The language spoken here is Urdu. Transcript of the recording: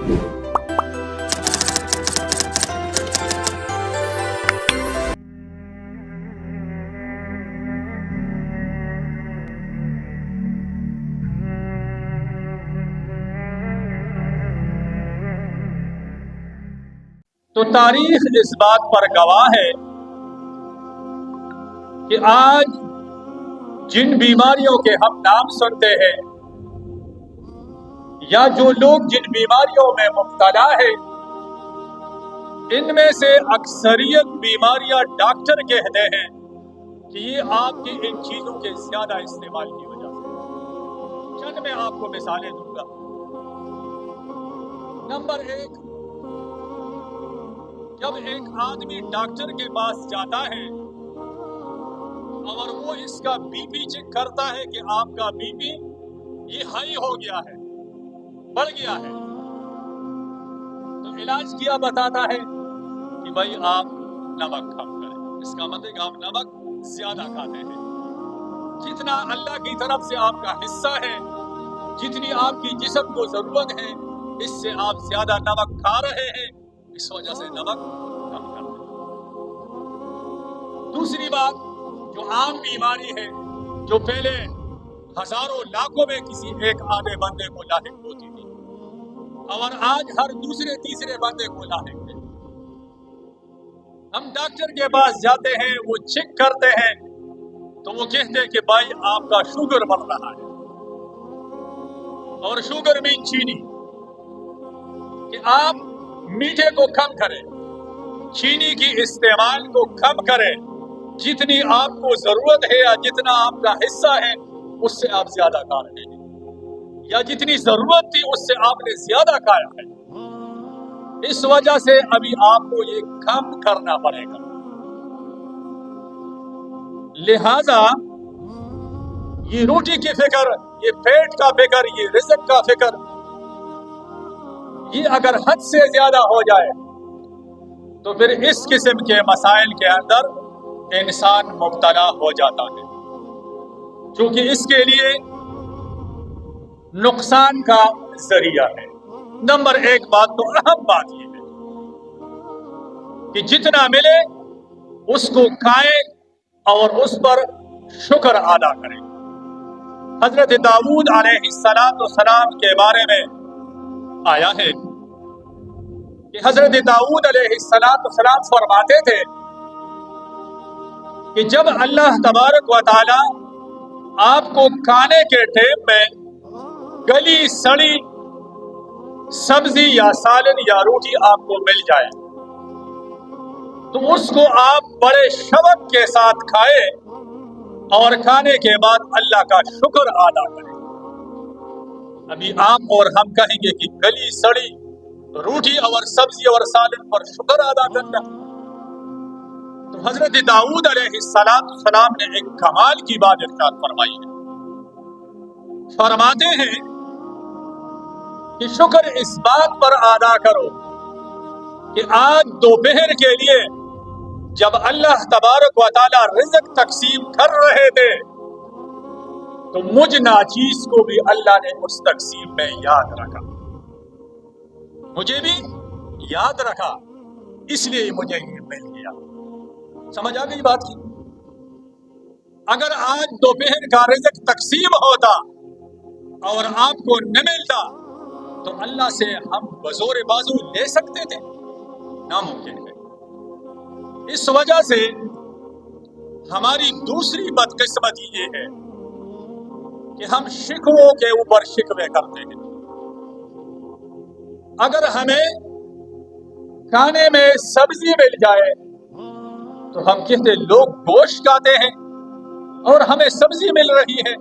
تو تاریخ اس بات پر گواہ ہے کہ آج جن بیماریوں کے ہم نام سنتے ہیں یا جو لوگ جن بیماریوں میں مبتلا ہے، ان میں سے اکثریت بیماریاں ڈاکٹر کہتے ہیں کہ یہ آپ کی ان چیزوں کے زیادہ استعمال کی وجہ سے۔ چند میں آپ کو مثالیں دوں گا۔ نمبر 1، جب ایک آدمی ڈاکٹر کے پاس جاتا ہے اور وہ اس کا بی پی چیک کرتا ہے کہ آپ کا بی پی یہ ہائی ہو گیا ہے، بڑھ گیا ہے، تو علاج کیا بتاتا ہے کہ بھائی آپ نمک کم کریں۔ اس کا مطلب آپ نمک زیادہ کھاتے ہیں۔ جتنا اللہ کی طرف سے آپ کا حصہ ہے، جتنی آپ کی جسم کو ضرورت ہے، اس سے آپ زیادہ نمک کھا رہے ہیں، اس وجہ سے نمک کم کر دیں۔ دوسری بات، جو عام بیماری ہے جو پہلے ہزاروں لاکھوں میں کسی ایک آدھے بندے کو لاحق ہوتی تھی اور آج ہر دوسرے تیسرے بندے کو لاحق ہے۔ ہم ڈاکٹر کے پاس جاتے ہیں، وہ چیک کرتے ہیں تو وہ کہتے ہیں کہ بھائی آپ کا شوگر بڑھ رہا ہے، اور شوگر میں چینی، کہ آپ میٹھے کو کم کریں، چینی کی استعمال کو کم کریں، جتنی آپ کو ضرورت ہے یا جتنا آپ کا حصہ ہے اس سے آپ زیادہ کھا رہے ہیں، یا جتنی ضرورت تھی اس سے آپ نے زیادہ کھایا ہے۔ اس وجہ سے ابھی آپ کو یہ کم کرنا پڑے گا۔ لہذا یہ روٹی کی فکر، یہ پیٹ کا فکر، یہ رزق کا فکر، یہ اگر حد سے زیادہ ہو جائے تو پھر اس قسم کے مسائل کے اندر انسان مبتلا ہو جاتا ہے، کیونکہ اس کے لیے نقصان کا ذریعہ ہے۔ نمبر 1 بات تو اہم بات یہ ہے کہ جتنا ملے اس کو کھائیں اور اس پر شکر ادا کریں۔ حضرت داؤد علیہ السلام کے بارے میں آیا ہے کہ حضرت داؤد علیہ السلام فرماتے تھے کہ جب اللہ تبارک و تعالی آپ کو کھانے کے ٹائم میں گلی سڑی سبزی یا سالن یا روٹی آپ کو مل جائے تو اس کو آپ بڑے شوق کے ساتھ کھائیں اور کھانے کے بعد اللہ کا شکر ادا کریں۔ ابھی آپ اور ہم کہیں گے کہ گلی سڑی روٹی اور سبزی اور سالن پر شکر ادا کرنا، تو حضرت داؤد علیہ السلام نے ایک کمال کی بات ارشاد فرمائی ہے۔ فرماتے ہیں کہ شکر اس بات پر ادا کرو کہ آج دوپہر کے لیے جب اللہ تبارک و تعالی رزق تقسیم کر رہے تھے تو مجھ ناچیز کو بھی اللہ نے اس تقسیم میں یاد رکھا، مجھے بھی یاد رکھا، اس لیے مجھے یہ مل گیا۔ سمجھ آ گئی بات کی؟ اگر آج دوپہر کا رزق تقسیم ہوتا اور آپ کو نہ ملتا تو اللہ سے ہم بزور بازو لے سکتے تھے؟ ناممکن ہے۔ اس وجہ سے ہماری دوسری بدقسمتی یہ ہے کہ ہم شکووں کے اوپر شکوے کرتے ہیں۔ اگر ہمیں کھانے میں سبزی مل جائے تو ہم کہتے لوگ گوشت کھاتے ہیں اور ہمیں سبزی مل رہی ہے،